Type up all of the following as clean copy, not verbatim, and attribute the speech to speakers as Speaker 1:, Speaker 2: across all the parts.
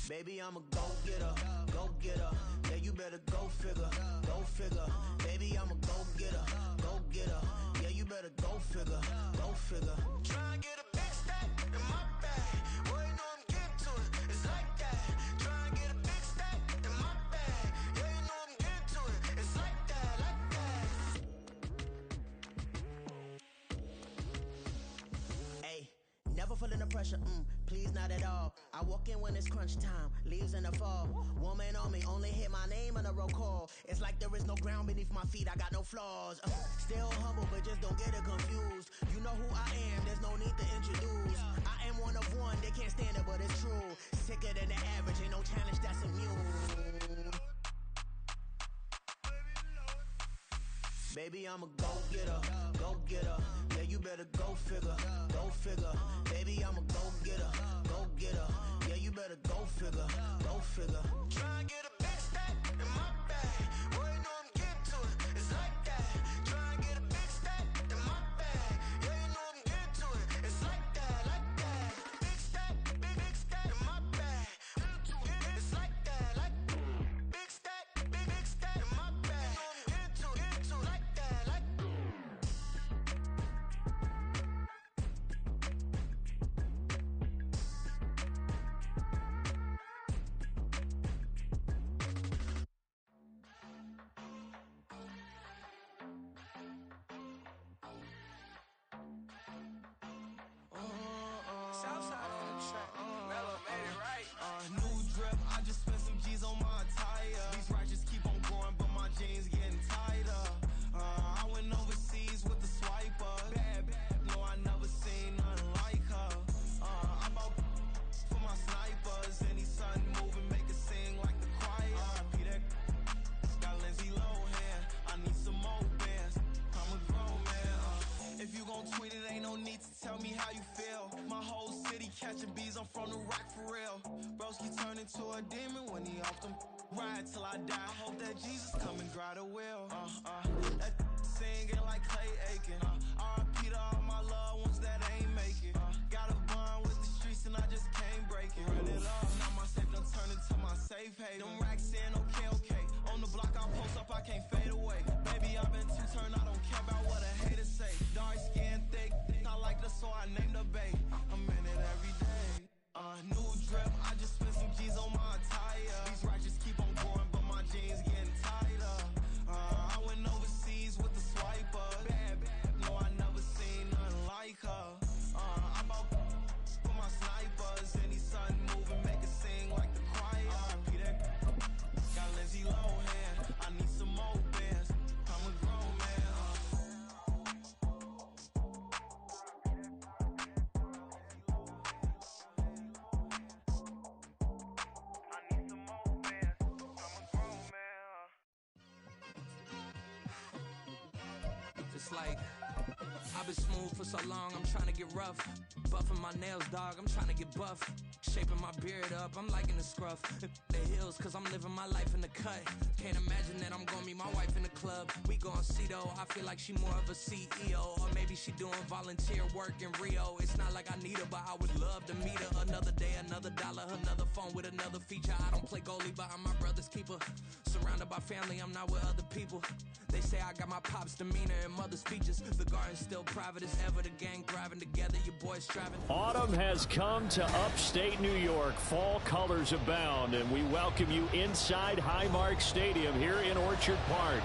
Speaker 1: Baby, I'm a go-getter, go-getter. Yeah, you better go figure, go figure. Baby, I'm a go-getter, go-getter. Yeah, you better go figure, go figure. Try and get a big stack in my bag. Boy, you know I'm getting to it. It's like that. Try and get a big stack in my bag. Yeah, you know I'm getting to it. It's like that, like that. Hey. Never feeling the pressure, please not at all. I walk in when it's crunch time, leaves in the fall. Woman on me, only hit my name on a roll call. It's like there is no ground beneath my feet, I got no flaws. Still humble, but just don't get it confused. You know who I am, there's no need to introduce. I am one of one, they can't stand it, but it's true. Sicker than the average, ain't no challenge that's immune. Baby, I'm a go-getter, go-getter. Yeah, you better go figure, go figure. Baby, I'm a go-getter, go-getter. Yeah, you better go figure, go figure. Try and get a big stack in my bag. Boy, you know I'm getting to it. It's like that. Try and get a big stack in my bag. Yeah, you know I'm getting to it. It's like that, like that. Big stack, big stack in my bag. It's like that, like big stack in my bag. You know I'm getting to it, like that, like.
Speaker 2: Southside on the track. Mellow made it right. New drip, I just spent some G's on my attire. These righteous keep on growing, but my jeans getting tighter. I went overseas with the swiper. Bad, no, I never seen nothing like her. I bought for my snipers. Any son moving, make it sing like the choir. RP that got Lindsay Lohan. I need some more bands. I'm a grown man. If you gon' tweet it, ain't no need to tell me how you feel. My whole city catching bees, I'm from the rack for real. Broski turn into a demon when he off them. Ride till I die. I hope that Jesus come and grab the wheel. That singing like Clay Aiken. RP to all my loved ones that ain't make it. Got a bond with the streets and I just can't break it. Run it up, now my safe done turn into my safe haven. Them racks in, okay. On the block I post up, I can't fade away. Baby, I've been too turned, I don't care about what a hater say. Dark skin, thick, I like the so I named the bay. I'm in it every day. New drip, I just spent some G's on my attire. These righteous keep on growing, but my jeans getting tighter. I went overseas with the swiper. Bad, no, I never seen nothing like her. I bought for my snipers. Any son moving, make it sing like the choir. RP that got Lindsay Lohan. I need some more bands. I'm a grown man. Like, I've been smooth for so long, I'm trying to get rough. Buffing my nails, dog, I'm trying to get buff. Shaping my beard up, I'm liking the scruff. The hills, cause I'm living my life in the cut. Can't imagine that I'm gonna meet my wife in the club. We gon' see though, I feel like she more of a CEO. Or maybe she doing volunteer work in Rio. It's not like I need her, but I would love to meet her. Another day, another dollar, another phone with another feature. I don't play goalie, but I'm my brother's keeper. Surrounded by family, I'm not with other people. They say I got my pop's demeanor and mother's features. The garden's still private as ever. The gang thriving together. Your boys striving.
Speaker 3: Autumn has come to upstate New York. Fall colors abound, and we welcome you inside Highmark Stadium here in Orchard Park.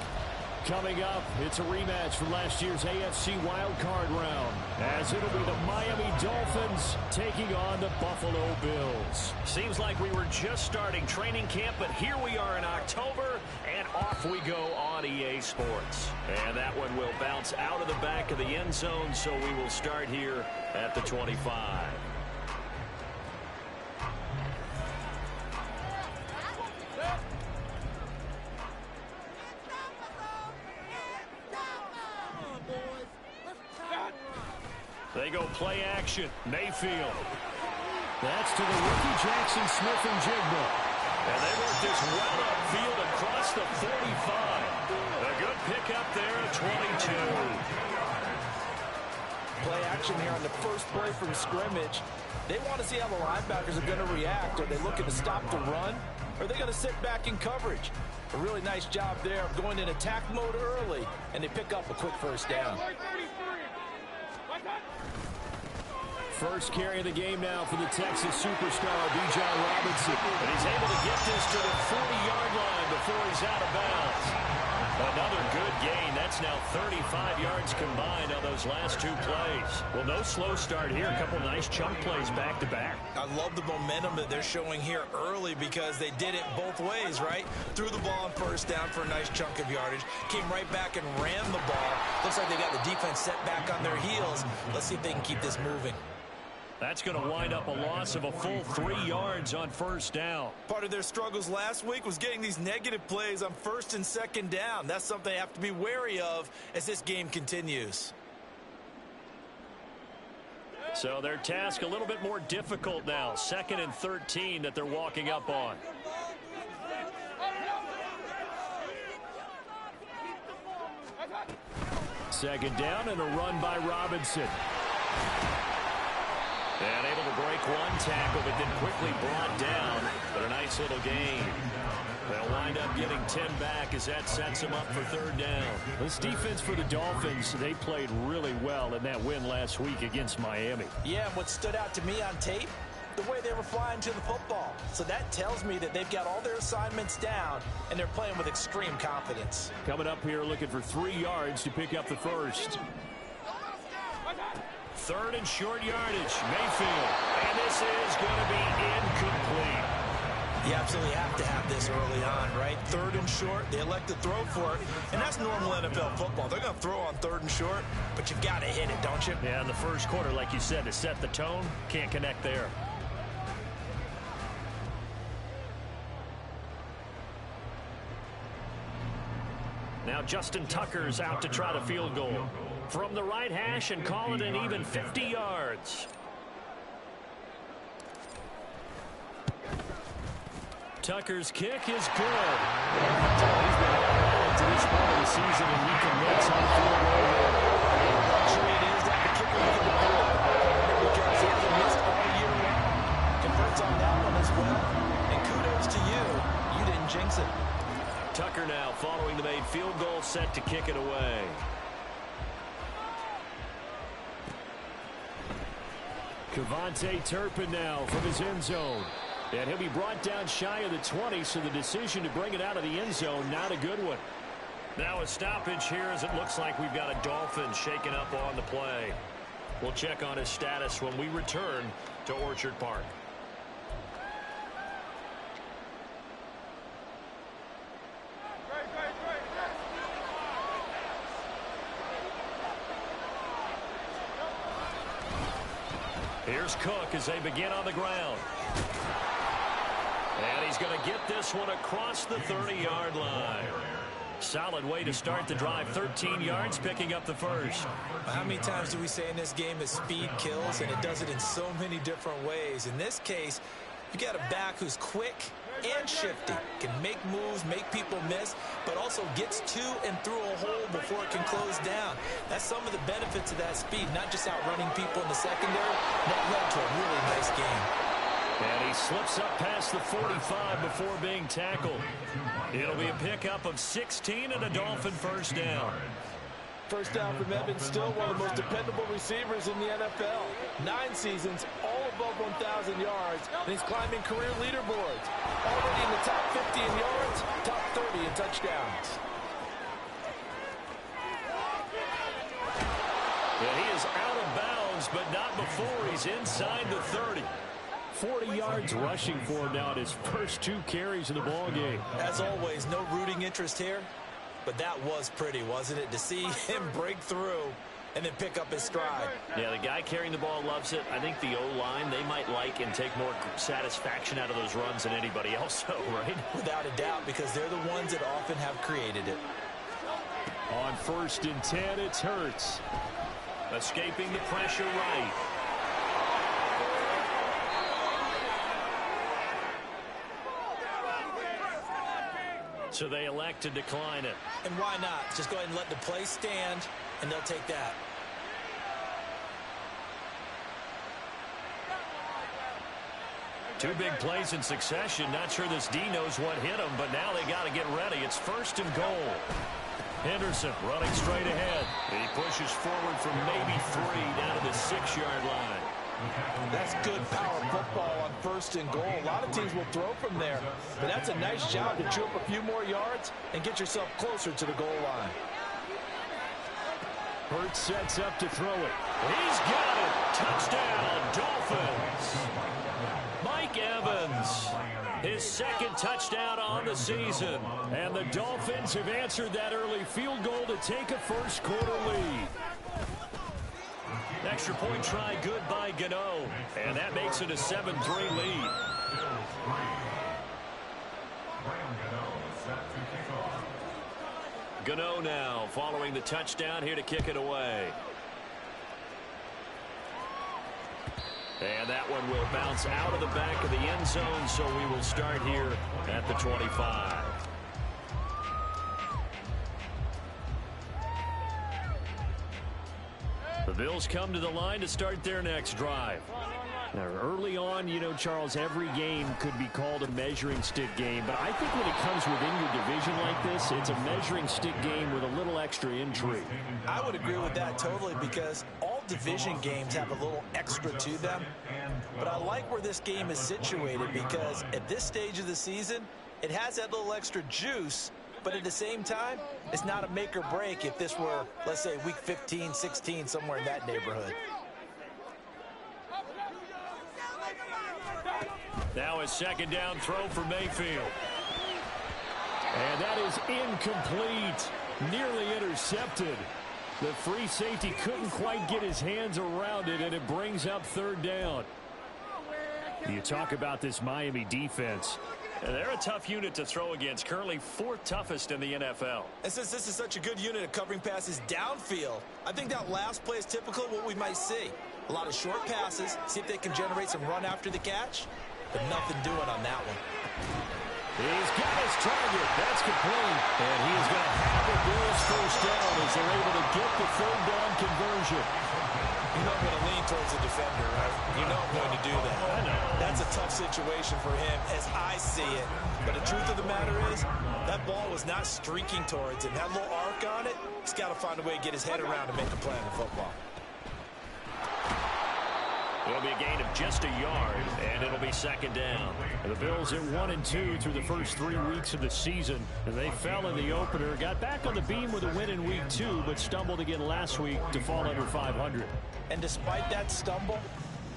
Speaker 3: Coming up, it's a rematch from last year's AFC wildcard round, as it'll be the Miami Dolphins taking on the Buffalo Bills.
Speaker 4: Seems like we were just starting training camp, but here we are in October, and off we go on EA Sports. And that one will bounce out of the back of the end zone, so we will start here at the 25.
Speaker 3: They go play action. Mayfield. That's to the rookie Jackson Smith-Njigba.
Speaker 4: And they work this well upfield across the 45. A good pickup there at 22.
Speaker 5: play action here on the first play from scrimmage. They want to see how the linebackers are going to react. Are they looking to stop the run? Or are they going to sit back in coverage? A really nice job there of going in attack mode early, and they pick up a quick first down.
Speaker 3: First carry of the game now for the Texas superstar, Bijan Robinson. And he's able to get this to the 40-yard line before he's out of bounds. Another good gain. That's now 35 yards combined on those last two plays. Well, no slow start here. A couple nice chunk plays back-to-back.
Speaker 5: I love the momentum that they're showing here early because they did it both ways, right? Threw the ball on first down for a nice chunk of yardage. Came right back and ran the ball. Looks like they got the defense set back on their heels. Let's see if they can keep this moving.
Speaker 3: That's going to wind up a loss of a full 3 yards on first down.
Speaker 5: Part of their struggles last week was getting these negative plays on first and second down. That's something they have to be wary of as this game continues.
Speaker 3: So their task a little bit more difficult now. 2nd and 13 that they're walking up on. Second down and a run by Robinson. And able to break one tackle, but then quickly brought down. But a nice little gain. They'll wind up getting 10 back as that sets them up for third down. This defense for the Dolphins, they played really well in that win last week against Miami.
Speaker 5: Yeah, and what stood out to me on tape, the way they were flying to the football. So that tells me that they've got all their assignments down, and they're playing with extreme confidence.
Speaker 3: Coming up here looking for 3 yards to pick up the first. 3rd and short yardage, Mayfield. And this is going to be incomplete.
Speaker 5: You absolutely have to have this early on, right? 3rd and short, they elect to throw for it. And that's normal NFL football. They're going to throw on 3rd and short, but you've got to hit it, don't you?
Speaker 3: Yeah, in the first quarter, like you said, to set the tone, can't connect there. Now Justin Tucker's out to try the field goal. From the right hash and call it an even 50 yards. Tucker's kick is good. He's been able to this point of the season, and he commits on the field goal.
Speaker 5: Luxury it is that the kicker can depend on because he hasn't missed all year long. Converts on that one as well. And kudos to you. You didn't jinx it.
Speaker 3: Tucker now following the made field goal, set to kick it away. Kevontae Turpin now from his end zone. And he'll be brought down shy of the 20, so the decision to bring it out of the end zone, not a good one. Now a stoppage here as it looks like we've got a Dolphin shaken up on the play. We'll check on his status when we return to Orchard Park. Here's Cook as they begin on the ground. And he's going to get this one across the 30-yard line. Solid way to start the drive. 13 yards, picking up the first.
Speaker 5: How many times do we say in this game that speed kills, and it does it in so many different ways? In this case, you got a back who's quick and shifty, can make moves, make people miss, but also gets to and through a hole before it can close down. That's some of the benefits of that speed, not just outrunning people in the secondary. That led to a really nice game.
Speaker 3: And he slips up past the 45 before being tackled. It'll be a pickup of 16 and a Dolphin first down.
Speaker 6: First down from Evans, still one of the most dependable receivers in the NFL. 9 seasons, all above 1,000 yards, and he's climbing career leaderboards. Already in the top 50 in yards, top 30 in touchdowns.
Speaker 3: And he is out of bounds, but not before he's inside the 30. 40 yards rushing for him now at his first 2 carries of the ball game.
Speaker 5: As always, no rooting interest here. But that was pretty, wasn't it? To see him break through and then pick up his stride.
Speaker 4: Yeah, the guy carrying the ball loves it. I think the O-line, they might like and take more satisfaction out of those runs than anybody else, right?
Speaker 5: Without a doubt, because they're the ones that often have created it.
Speaker 3: On 1st and 10, it's Hurts.
Speaker 4: Escaping the pressure right.
Speaker 3: So they elect to decline it.
Speaker 5: And why not? Just go ahead and let the play stand, and they'll take that.
Speaker 4: Two big plays in succession. Not sure this D knows what hit him, but now they got to get ready. It's 1st and goal. Henderson running straight ahead. He pushes forward from maybe 3 down to the 6-yard line.
Speaker 6: That's good power football on 1st and goal. A lot of teams will throw from there, but that's a nice job to chew up a few more yards and get yourself closer to the goal line.
Speaker 3: Hurts sets up to throw it. He's got it. Touchdown, Dolphins. Mike Evans, his 2nd touchdown on the season. And the Dolphins have answered that early field goal to take a first-quarter lead. Extra point try good by Gano. And that makes it a 7-3 lead. Gano now following the touchdown here to kick it away. And that one will bounce out of the back of the end zone, so we will start here at the 25. The Bills come to the line to start their next drive. Now, early on, you know, Charles, every game could be called a measuring stick game, but I think when it comes within your division like this, it's a measuring stick game with a little extra intrigue.
Speaker 6: I would agree with that totally, because all division games have a little extra to them. But I like where this game is situated, because at this stage of the season, it has that little extra juice, but at the same time, it's not a make or break if this were, let's say, week 15, 16, somewhere in that neighborhood.
Speaker 3: Now a 2nd down throw for Mayfield. And that is incomplete. Nearly intercepted. The free safety couldn't quite get his hands around it, and it brings up 3rd down. You talk about this Miami defense.
Speaker 4: They're a tough unit to throw against, currently 4th toughest in the NFL.
Speaker 6: And since this is such a good unit of covering passes downfield, I think that last play is typical of what we might see. A lot of short passes, see if they can generate some run after the catch, but nothing doing on that one.
Speaker 3: He's got his target. That's complete. And he is going to have the Bills 1st down as they're able to get the 3rd down conversion.
Speaker 6: You know I'm going to lean towards the defender, right? You know I'm going to do that.
Speaker 3: I know.
Speaker 6: That's a tough situation for him as I see it. But the truth of the matter is, that ball was not streaking towards him. That little arc on it, he's got to find a way to get his head around and make a play in football.
Speaker 4: It'll be a gain of just a yard, and it'll be 2nd down.
Speaker 3: The Bills at 1-2 through the first 3 weeks of the season. And they fell in the opener, got back on the beam with a win in week 2, but stumbled again last week to fall under 500.
Speaker 6: And despite that stumble,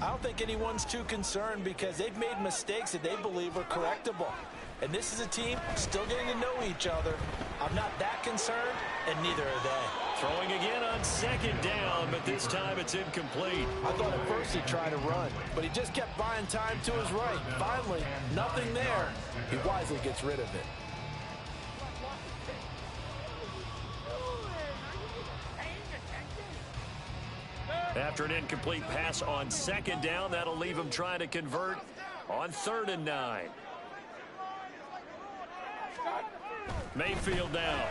Speaker 6: I don't think anyone's too concerned, because they've made mistakes that they believe are correctable. And this is a team still getting to know each other. I'm not that concerned, and neither are they.
Speaker 3: Throwing again on 2nd down, but this time it's incomplete.
Speaker 6: I thought at first he'd try to run, but he just kept buying time to his right. Finally, nothing there. He wisely gets rid of it.
Speaker 4: After an incomplete pass on 2nd down, that'll leave him trying to convert on 3rd and 9. Mayfield now.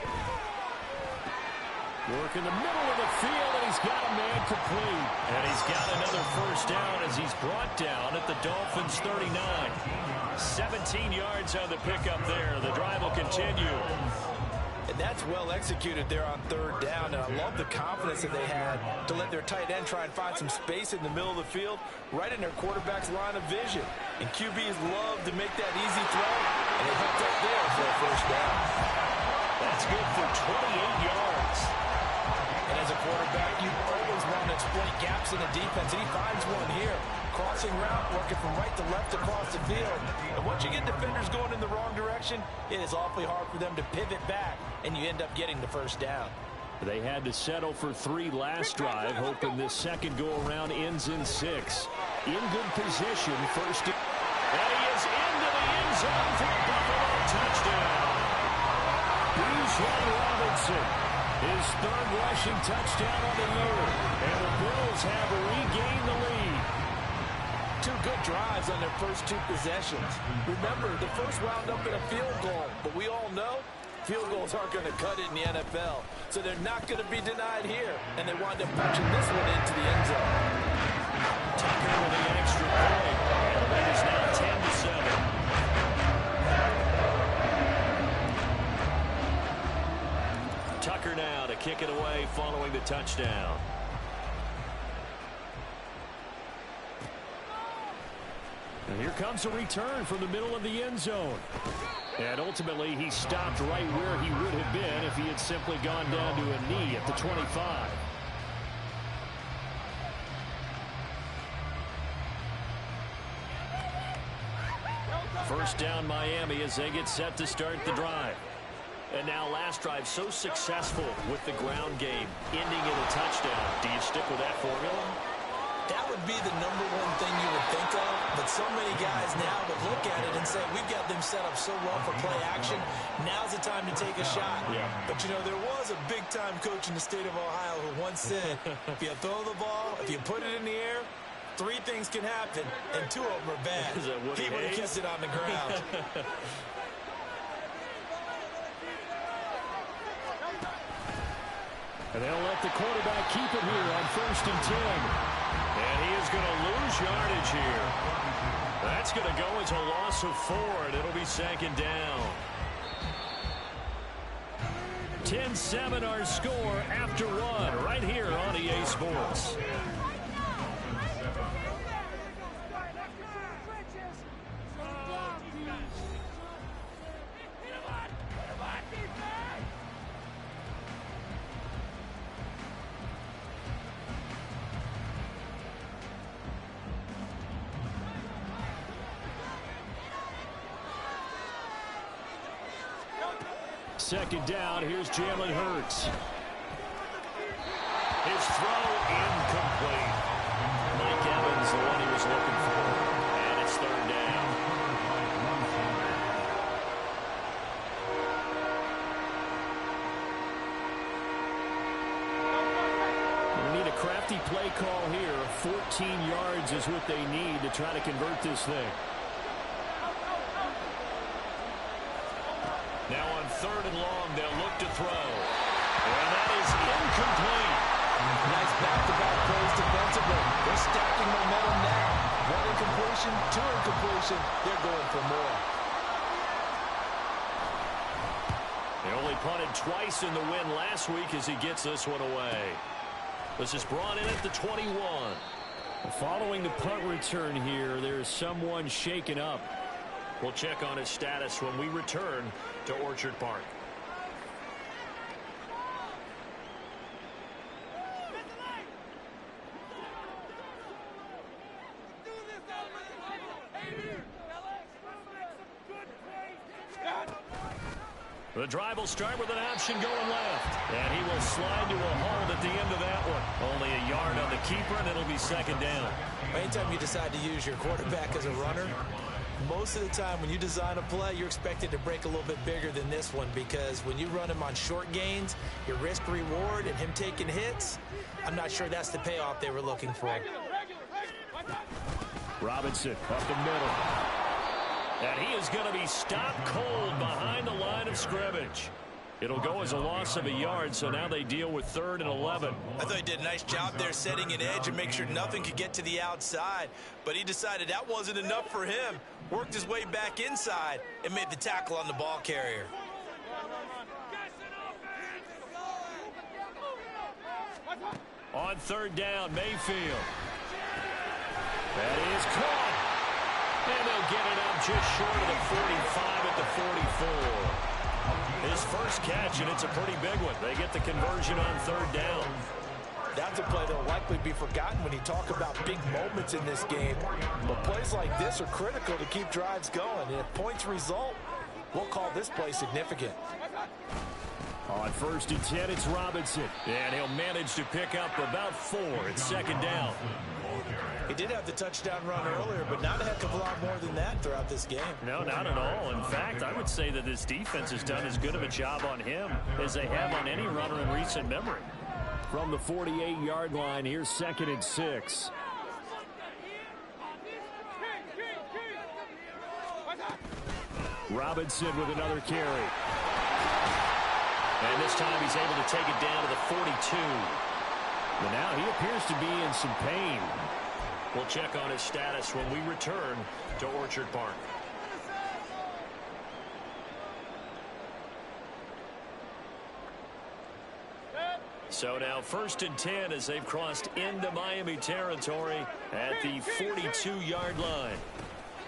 Speaker 3: Work in the middle of the field, and he's got a man complete.
Speaker 4: And he's got another 1st down as he's brought down at the Dolphins' 39. 17 yards on the pickup there. The drive will continue.
Speaker 6: And that's well executed there on 3rd down. And I love the confidence that they had to let their tight end try and find some space in the middle of the field, right in their quarterback's line of vision. And QBs love to make that easy throw, and they hooked up there for a 1st down.
Speaker 4: That's good for 28 yards.
Speaker 6: And as a quarterback, you always want to exploit gaps in the defense, and he finds one here. Crossing route, working from right to left across the field. And once you get defenders going in the wrong direction, it is awfully hard for them to pivot back, and you end up getting the 1st down.
Speaker 3: They had to settle for 3 last drive, hoping this second go-around ends in 6. In good position, 1st.
Speaker 4: And he is into the end zone for a Buffalo touchdown.
Speaker 3: Bijan Robinson, his 3rd rushing touchdown of the year. And the Bills have regained the lead.
Speaker 6: 2 good drives on their first 2 possessions. Remember, the first wound up in a field goal, but we all know field goals aren't going to cut it in the NFL, so they're not going to be denied here, and they wind up punching this one into the end zone.
Speaker 4: Tucker with the extra point, and that is now 10 take it away following the touchdown.
Speaker 3: And here comes a return from the middle of the end zone. And ultimately, he stopped right where he would have been if he had simply gone down to a knee at the 25. First down Miami as they get set to start the drive. And now last drive so successful with the ground game, ending in a touchdown. Do you stick with that formula?
Speaker 5: That would be the number one thing you would think of, but so many guys now would look at it and say, we've got them set up so well for play action, now's the time to take a shot. Yeah. But, you know, there was a big-time coach in the state of Ohio who once said, if you throw the ball, if you put it in the air, 3 things can happen, and 2 of them are bad. He would have kept it on the ground.
Speaker 3: And they'll let the quarterback keep it here on 1st and 10.
Speaker 4: And he is going to lose yardage here. That's going to go as a loss of 4, and it'll be 2nd down.
Speaker 3: 10-7 our score after 1 right here on EA Sports. Second down, here's Jalen Hurts.
Speaker 4: His throw incomplete. Mike Evans, the one he was looking for. And it's 3rd down.
Speaker 3: We need a crafty play call here. 14 yards is what they need to try to convert this thing.
Speaker 4: Now on 3rd and long, they'll look to throw. And that is incomplete.
Speaker 6: Nice back-to-back plays defensively. They're stacking momentum now. 1 incompletion, 2 incompletion. They're going for more.
Speaker 4: They only punted twice in the win last week as he gets this one away. This is brought in at the 21.
Speaker 3: Following the punt return here, there's someone shaken up.
Speaker 4: We'll check on his status when we return to Orchard Park. The drive will start with an option going left. And he will slide to a hold at the end of that one. Only a yard on the keeper, and it'll be 2nd down.
Speaker 5: Anytime you decide to use your quarterback as a runner, most of the time when you design a play, you're expected to break a little bit bigger than this one, because when you run him on short gains, your risk-reward and him taking hits, I'm not sure that's the payoff they were looking for.
Speaker 3: Robinson up the middle.
Speaker 4: And he is going to be stopped cold behind the line of scrimmage. It'll go as a loss of a yard, so now they deal with 3rd and 11.
Speaker 5: I thought he did a nice job there setting an edge and make sure nothing could get to the outside. But he decided that wasn't enough for him. Worked his way back inside and made the tackle on the ball carrier.
Speaker 3: On 3rd down, Mayfield. That is caught.
Speaker 4: And they'll get it up just short of the 45 at the 44. His first catch, and it's a pretty big one. They get the conversion on 3rd down.
Speaker 6: That's a play that will likely be forgotten when you talk about big moments in this game. But plays like this are critical to keep drives going. And if points result, we'll call this play significant.
Speaker 3: On 1st and 10, it's Robinson.
Speaker 4: And he'll manage to pick up about 4. It's 2nd down.
Speaker 5: He did have the touchdown run earlier, but not a heck of a lot more than that throughout this game.
Speaker 3: No, not at all. In fact, I would say that this defense has done as good of a job on him as they have on any runner in recent memory. From the 48-yard line, here's 2nd and 6. Robinson with another carry.
Speaker 4: And this time he's able to take it down to the 42.
Speaker 3: But now he appears to be in some pain.
Speaker 4: We'll check on his status when we return to Orchard Park. So now 1st and 10 as they've crossed into Miami territory at the 42-yard line.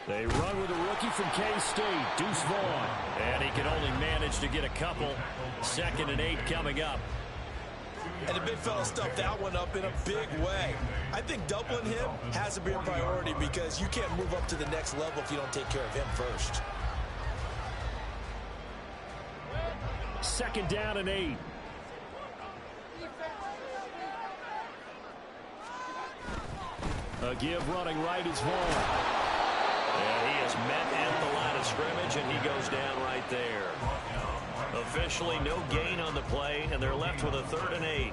Speaker 3: They run with a rookie from K-State, Deuce Vaughn.
Speaker 4: And he can only manage to get a couple. 2nd and 8 coming up.
Speaker 5: And the big fella stuffed that one up in a big way. I think doubling him has to be a priority because you can't move up to the next level if you don't take care of him first.
Speaker 3: 2nd down and 8. A give running right is Vaughn.
Speaker 4: And he is met at the line of scrimmage, and he goes down right there. Officially no gain on the play, and they're left with a 3rd and 8.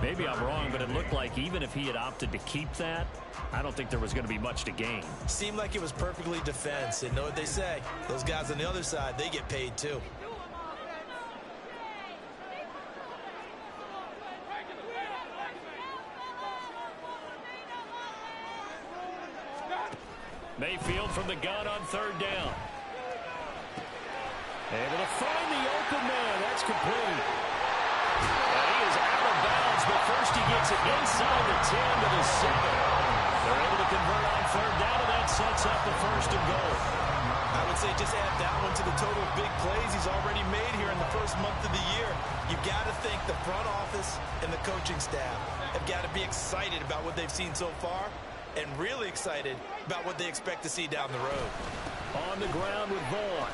Speaker 3: Maybe I'm wrong, but it looked like even if he had opted to keep that, I don't think there was going to be much to gain.
Speaker 5: Seemed like it was perfectly defense. And know what they say? Those guys on the other side, they get paid too.
Speaker 3: Mayfield from the gun on 3rd down. Able to find the open man. That's complete.
Speaker 4: And he is out of bounds, but first he gets it inside the 10 to the 7. They're able to convert on 3rd down, and that sets up the 1st and goal.
Speaker 5: I would say just add that one to the total big plays he's already made here in the first month of the year. You've got to think the front office and the coaching staff have got to be excited about what they've seen so far and really excited about what they expect to see down the road.
Speaker 3: On the ground with Vaughn.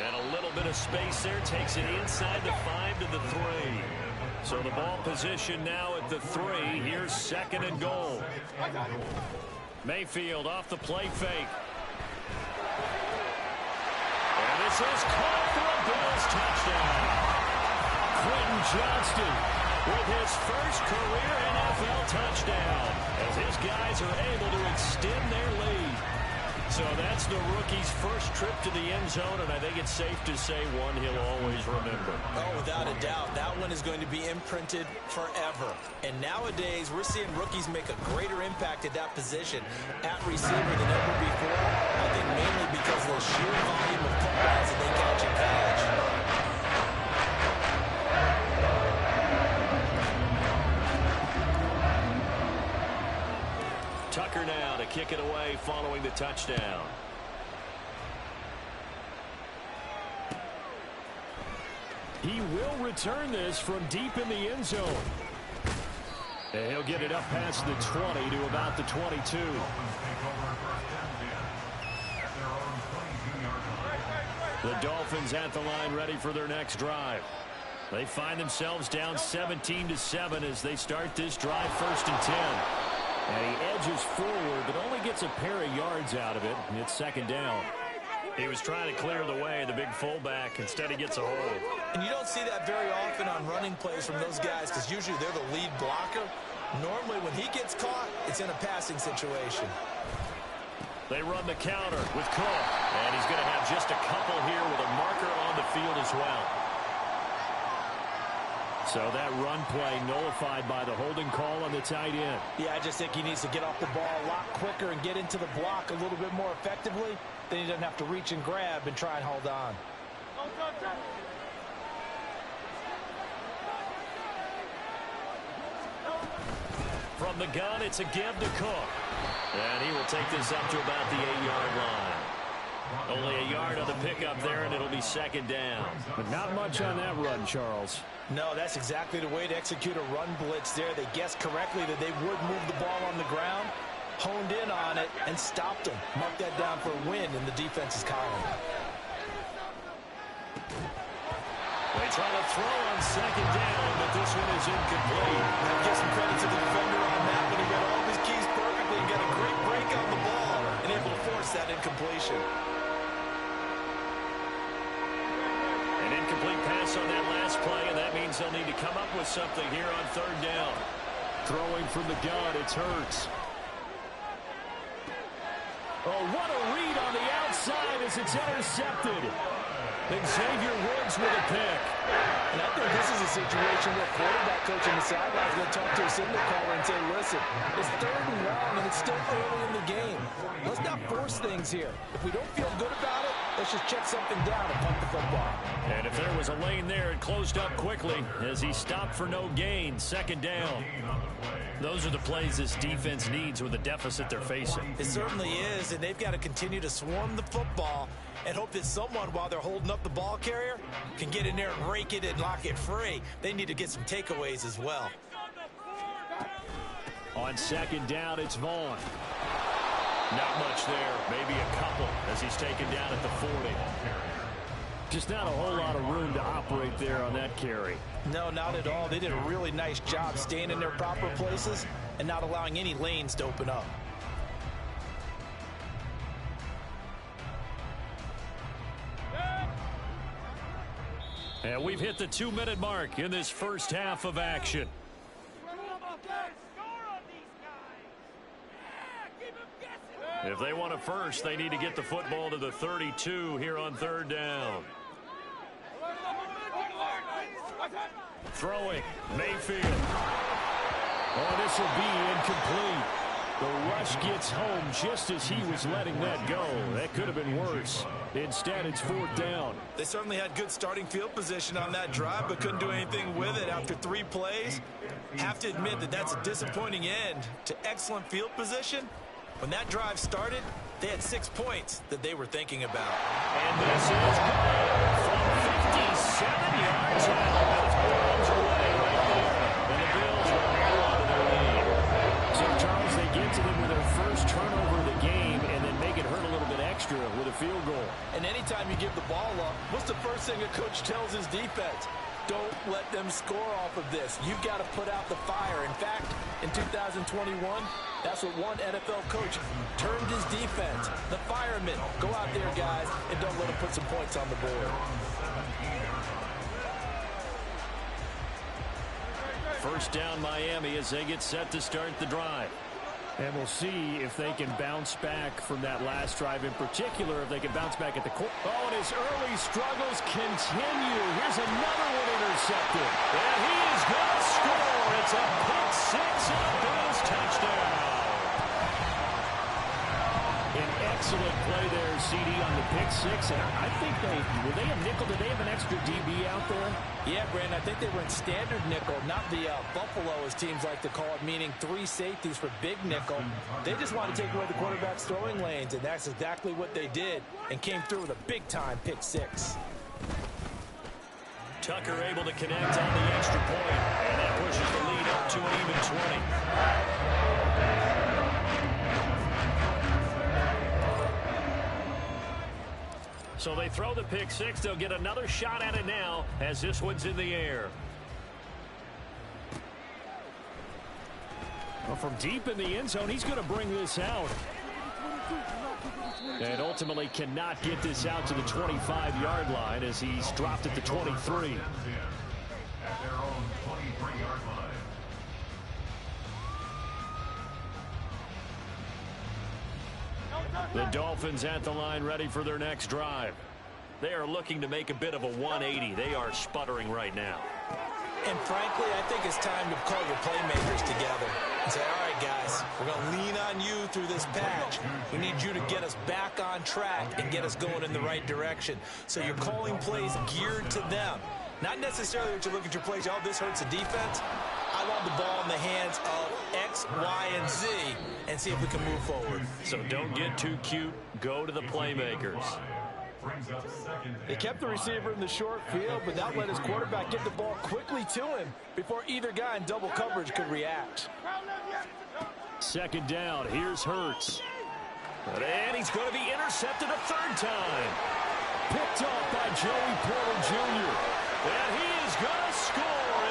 Speaker 4: And a little bit of space there. Takes it inside the 5 to the 3. So the ball position now at the 3. Here's 2nd and goal.
Speaker 3: Mayfield off the play fake.
Speaker 4: And this is caught for a Bills touchdown.
Speaker 3: Quentin Johnston
Speaker 4: with his first career NFL touchdown as his guys are able to extend their lead. So that's the rookie's first trip to the end zone, and I think it's safe to say one he'll always remember.
Speaker 5: Oh, without a doubt. That one is going to be imprinted forever. And nowadays, we're seeing rookies make a greater impact at that position at receiver than ever before. I think mainly because of the sheer volume of footballs that they catch in college.
Speaker 4: Tucker now to kick it away following the touchdown.
Speaker 3: He will return this from deep in the end zone. And he'll get it up past the 20 to about the 22. The Dolphins at the line ready for their next drive. They find themselves down 17-7 as they start this drive 1st and 10. And he edges forward, but only gets a pair of yards out of it. And it's 2nd down.
Speaker 4: He was trying to clear the way, the big fullback. Instead, he gets a hold.
Speaker 5: And you don't see that very often on running plays from those guys because usually they're the lead blocker. Normally, when he gets caught, it's in a passing situation.
Speaker 3: They run the counter with Cook.
Speaker 4: And he's going to have just a couple here with a marker on the field as well.
Speaker 3: So that run play nullified by the holding call on the tight end.
Speaker 6: Yeah, I just think he needs to get off the ball a lot quicker and get into the block a little bit more effectively. Then he doesn't have to reach and grab and try and hold on.
Speaker 4: From the gun, it's a give to Cook. And he will take this up to about the 8-yard line. Only a yard on the pickup there, and it'll be 2nd down.
Speaker 3: But not much on that run, Charles.
Speaker 6: No, that's exactly the way to execute a run blitz there. They guessed correctly that they would move the ball on the ground, honed in on it, and stopped them. Mark that down for a win in the defense's column.
Speaker 4: They try to throw on 2nd down, but this one is incomplete.
Speaker 5: Give some credit to the defender on that one. He got all of his keys perfectly, got a great break on the ball, and able to force that incompletion.
Speaker 4: An incomplete pass on that last play, and that means they'll need to come up with something here on 3rd down.
Speaker 3: Throwing from the gun, it's Hurts. Oh, what a read on the outside as it's intercepted. And Xavier Woods with a pick.
Speaker 6: And I think this is a situation where quarterback coach on the sideline is going to talk to a signal caller and say, listen, it's 3rd and long, and it's still early in the game. Let's not force things here. If we don't feel good about it, let's just check something down and punt the football.
Speaker 3: And if there was a lane there, it closed up quickly as he stopped for no gain. 2nd down. Those are the plays this defense needs with the deficit they're facing.
Speaker 5: It certainly is, and they've got to continue to swarm the football and hope that someone, while they're holding up the ball carrier, can get in there and rake it and lock it free. They need to get some takeaways as well.
Speaker 3: On 2nd down, it's Vaughn. Not much there, maybe a couple as he's taken down at the 40. Just not a whole lot of room to operate there on that carry.
Speaker 6: No, not at all. They did a really nice job staying in their proper places and not allowing any lanes to open up.
Speaker 3: And we've hit the 2-minute mark in this first half of action. If they want it first, they need to get the football to the 32 here on 3rd down. Throwing, Mayfield. Oh, this will be incomplete. The rush gets home just as he was letting that go. That could have been worse. Instead, it's 4th down.
Speaker 5: They certainly had good starting field position on that drive, but couldn't do anything with it after 3 plays. Have to admit that that's a disappointing end to excellent field position. When that drive started, they had 6 points that they were thinking about.
Speaker 3: And this is good from 57 yards out. That's miles away right there. And the Bills will hold on to their lead. So, Charles, they get to them with their first turnover of the game and then make it hurt a little bit extra with a field goal.
Speaker 6: And anytime you give the ball up, what's the first thing a coach tells his defense? Don't let them score off of this. You've got to put out the fire. In fact, in 2021, that's what one NFL coach termed his defense. The firemen. Go out there, guys, and don't let them put some points on the board.
Speaker 3: First down, Miami, as they get set to start the drive. And we'll see if they can bounce back from that last drive, in particular, if they can bounce back at the core. Oh, and his early struggles continue. Here's another one intercepted. And he is going to score. It's a pick six and a Bills touchdown. An excellent play there, CD, on the pick six. And I think were they a nickel? Did they have an extra DB out there?
Speaker 6: Yeah, Brandon, I think they were in standard nickel, not the Buffalo, as teams like to call it, meaning 3 safeties for big nickel. They just want to take away the quarterback's throwing lanes, and that's exactly what they did and came through with a big-time pick six.
Speaker 3: Tucker able to connect on the extra point, and that pushes the lead up to an even 20. So they throw the pick six. They'll get another shot at it now as this one's in the air. Well, from deep in the end zone, he's going to bring this out. And ultimately cannot get this out to the 25-yard line as he's dropped at the 23. The Dolphins at the line, ready for their next drive. They are looking to make a bit of a 180. They are sputtering right now.
Speaker 5: And frankly, I think it's time to call your playmakers together and say, all right, guys, we're going to lean on you through this patch. We need you to get us back on track and get us going in the right direction. So you're calling plays geared to them. Not necessarily that you look at your plays, oh, this hurts the defense. I want the ball in the hands of X, Y, and Z and see if we can move forward.
Speaker 3: So don't get too cute. Go to the playmakers.
Speaker 6: They kept the receiver in the short field, but that let his quarterback get the ball quickly to him before either guy in double coverage could react.
Speaker 3: Second down. Here's Hurts. And he's going to be intercepted a third time. Picked off by Joey Porter Jr. And he is going to score.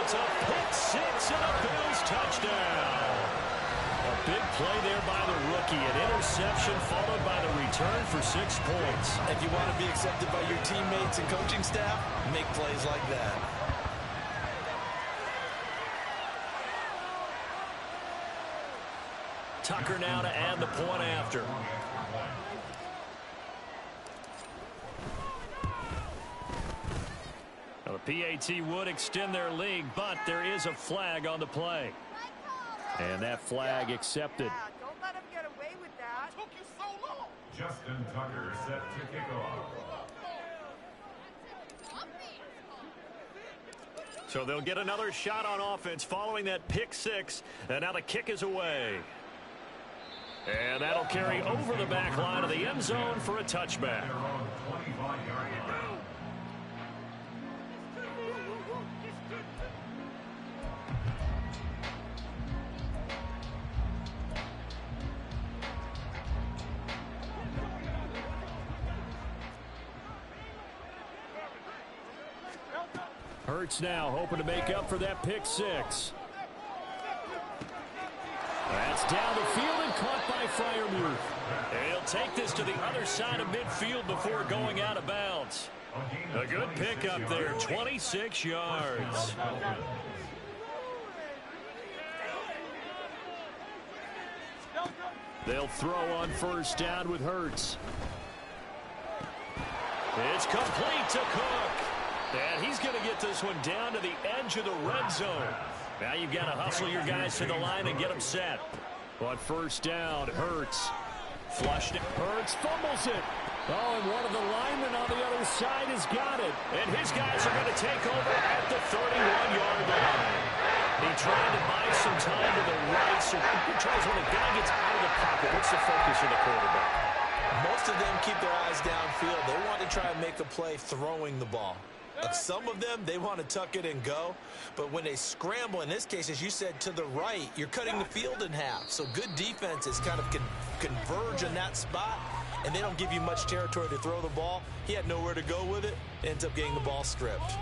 Speaker 3: It's a pick six and a Bills touchdown. A big play there by the rookie. An interception followed by the return for 6 points.
Speaker 5: If you want to be accepted by your teammates and coaching staff, make plays like that.
Speaker 3: Tucker now to add the point after. Now the PAT would extend their lead, but there is a flag on the play. And that flag accepted.
Speaker 7: Don't let him get away with that. Took you so long.
Speaker 8: Justin Tucker set to kick off.
Speaker 3: So they'll get another shot on offense following that pick six. And now the kick is away. And that'll carry over the back line of the end zone for a touchback. Hurts now hoping to make up for that pick six. That's down the field and caught by Freiermuth. He'll take this to the other side of midfield before going out of bounds. A good pick up there, 26 yards. They'll throw on first down with Hurts. It's complete to Cook. And he's going to get this one down to the edge of the red zone. Now you've got to hustle your guys to the line and get them set. On first down, Hurts. Flushed it. Hurts fumbles it. Oh, and one of the linemen on the other side has got it. And his guys are going to take over at the 31-yard line. He tried to buy some time to the right. So he tries when the guy gets out of the pocket. What's the focus of the quarterback?
Speaker 5: Most of them keep their eyes downfield. They want to try and make a play throwing the ball. Some of them, they want to tuck it and go. But when they scramble, in this case, as you said, to the right, you're cutting the field in half. So good defenses kind of converge in that spot, and they don't give you much territory to throw the ball. He had nowhere to go with it. Ends up getting the ball stripped.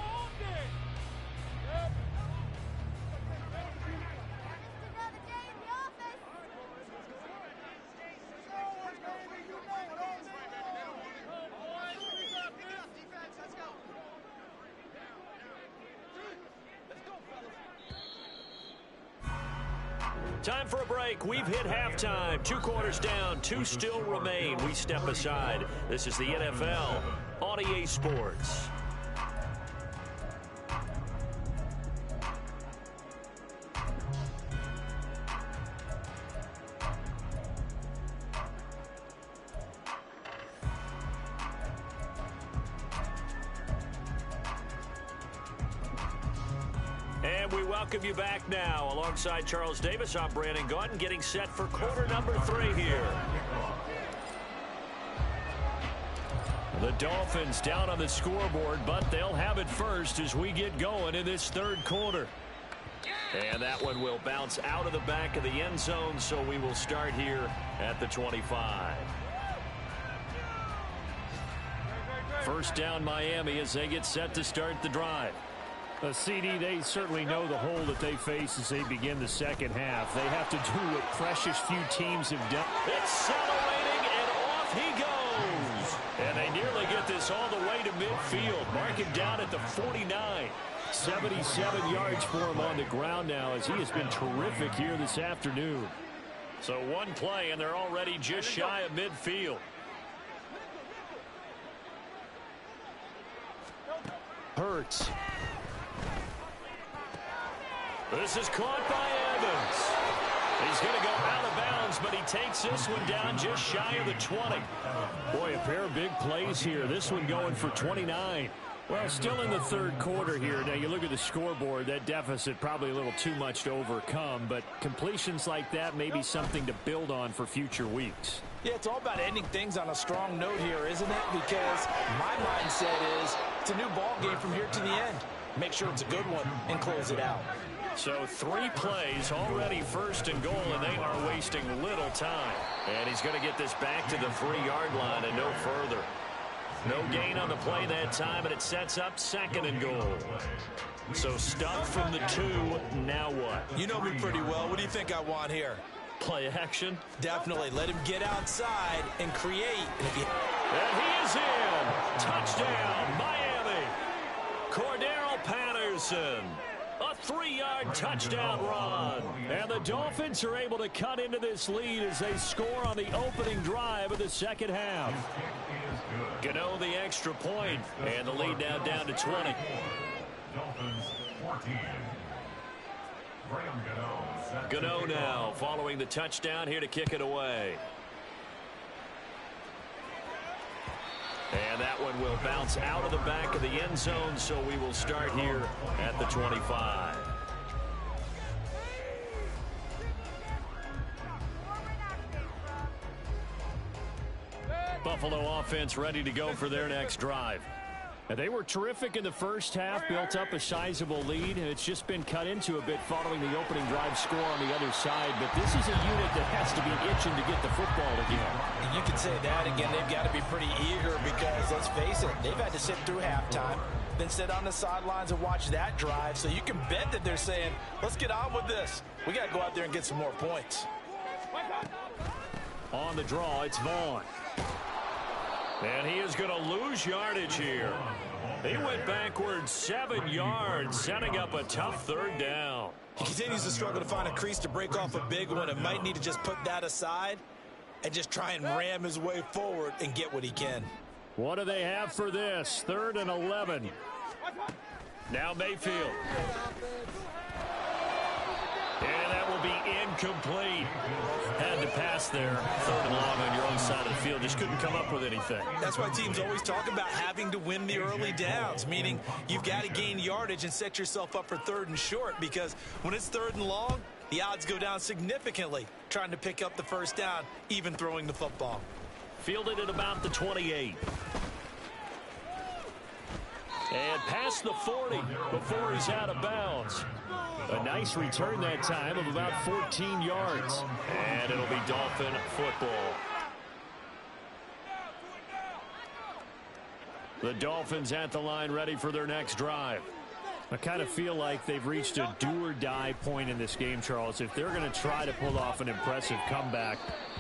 Speaker 3: Time for a break. We've hit halftime. 2 quarters down. 2 still remain. We step aside. This is the NFL on EA Sports. And we welcome you back now. Alongside Charles Davis, I'm Brandon Gaudin, getting set for quarter number 3 here. The Dolphins down on the scoreboard, but they'll have it first as we get going in this third quarter. And that one will bounce out of the back of the end zone, so we will start here at the 25. First down Miami as they get set to start the drive. CD, they certainly know the hole that they face as they begin the second half. They have to do what precious few teams have done. Accelerating, and off he goes. And they nearly get this all the way to midfield. Mark him down at the 49. 77 yards for him on the ground now as he has been terrific here this afternoon. So one play, and they're already just shy of midfield. Hurts. This is caught by Evans. He's going to go out of bounds, but he takes this one down just shy of the 20. Boy, a pair of big plays here. This one going for 29. Well, still in the third quarter here. Now, you look at the scoreboard, that deficit probably a little too much to overcome, but completions like that may be something to build on for future weeks.
Speaker 6: Yeah, it's all about ending things on a strong note here, isn't it? Because my mindset is it's a new ball game from here to the end. Make sure it's a good one and close it out.
Speaker 3: So 3 plays, already first and goal, and they are wasting little time. And he's going to get this back to the 3-yard line and no further. No gain on the play that time, and it sets up second and goal. So stuck from the 2, now what?
Speaker 5: You know me pretty well. What do you think I want here?
Speaker 3: Play action?
Speaker 5: Definitely. Let him get outside and create.
Speaker 3: And he is in. Touchdown, Miami. Cordero Patterson. A 3-yard touchdown run. And the Dolphins are able to cut into this lead as they score on the opening drive of the second half. Gano the extra point, and the lead now down to 20.
Speaker 8: Dolphins 14.
Speaker 4: Gano now following the touchdown here to kick it away. And that one will bounce out of the back of the end zone, so we will start here at the 25. Buffalo offense ready to go for their next drive.
Speaker 3: And they were terrific in the first half, built up a sizable lead, and it's just been cut into a bit following the opening drive score on the other side. But this is a unit that has to be itching to get the football again.
Speaker 5: And you can say that again. They've got to be pretty eager because, let's face it, they've had to sit through halftime, then sit on the sidelines and watch that drive. So you can bet that they're saying, let's get on with this. We got to go out there and get some more points.
Speaker 3: On the draw, it's Vaughn.
Speaker 4: And he is going to lose yardage here. He went backwards 7 yards, setting up a tough third down.
Speaker 5: He continues to struggle to find a crease to break off a big one and might need to just put that aside and just try and ram his way forward and get what he can.
Speaker 3: What do they have for this? 3rd and 11. Now Mayfield. And that will be incomplete. Had to pass there. 3rd and long on your own side of the field. Just couldn't come up with anything.
Speaker 5: That's why teams always talk about having to win the early downs, meaning you've got to gain yardage and set yourself up for 3rd and short, because when it's 3rd and long, the odds go down significantly trying to pick up the first down, even throwing the football.
Speaker 4: Fielded at about the 28. And past the 40 before he's out of bounds.
Speaker 3: A nice return that time of about 14 yards.
Speaker 4: And it'll be Dolphin football.
Speaker 3: The Dolphins at the line ready for their next drive. I kind of feel like they've reached a do-or-die point in this game, Charles. If they're going to try to pull off an impressive comeback,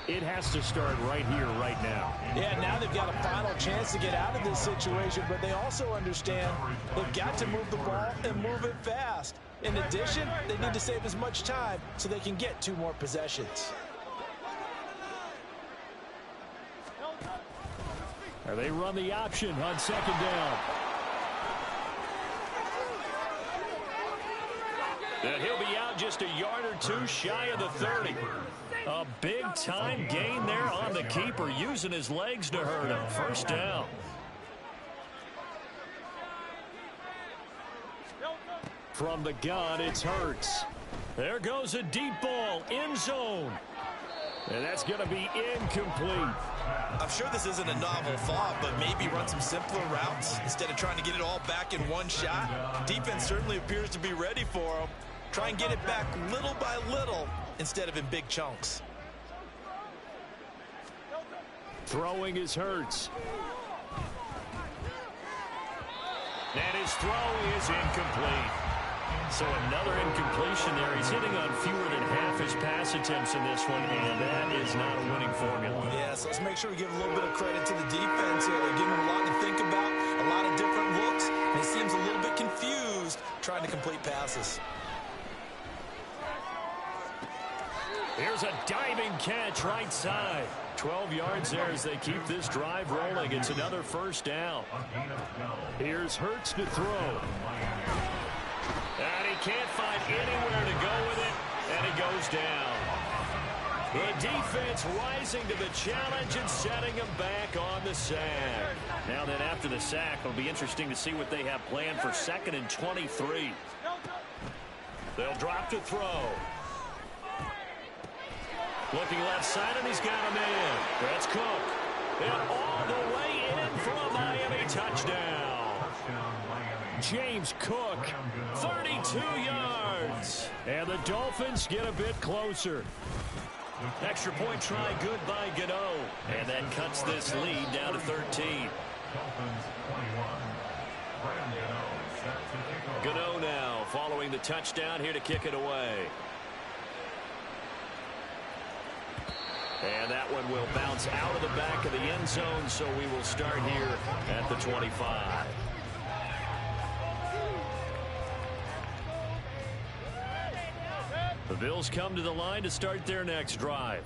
Speaker 3: it has to start right here, right now.
Speaker 6: Yeah, now they've got a final chance to get out of this situation, but they also understand they've got to move the ball and move it fast. In addition, they need to save as much time so they can get 2 more possessions.
Speaker 3: Or they run the option on 2nd down.
Speaker 4: And he'll be out just a yard or 2 shy of the 30. A big-time gain there on the keeper, using his legs to hurt him. 1st down.
Speaker 3: From the gun, it's Hurts.
Speaker 4: There goes a deep ball, end zone.
Speaker 3: And that's going to be incomplete.
Speaker 5: I'm sure this isn't a novel thought, but maybe run some simpler routes instead of trying to get it all back in one shot. Defense certainly appears to be ready for him. Try and get it back little by little instead of in big chunks.
Speaker 3: Throwing is Hurts.
Speaker 4: And his throw is incomplete. So another incompletion there. He's hitting on fewer than half his pass attempts in this one, and that is not a winning formula.
Speaker 5: Yeah, so let's make sure we give a little bit of credit to the defense here. They're giving him a lot to think about, a lot of different looks, and he seems a little bit confused trying to complete passes.
Speaker 3: Here's a diving catch right side. 12 yards there as they keep this drive rolling. It's another 1st down. Here's Hurts to throw.
Speaker 4: And he can't find anywhere to go with it, and it goes down. The defense rising to the challenge and setting him back on the sack.
Speaker 3: Now then, after the sack, it'll be interesting to see what they have planned for 2nd and 23.
Speaker 4: They'll drop to throw. Looking left side, and he's got him in. That's Cook. And all the way in for a Miami touchdown.
Speaker 3: James Cook, 32 yards. And the Dolphins get a bit closer.
Speaker 4: Extra point try good by Gano. And that cuts this lead down to 13. Gano now following the touchdown here to kick it away. And that one will bounce out of the back of the end zone, so we will start here at the 25.
Speaker 3: The Bills come to the line to start their next drive.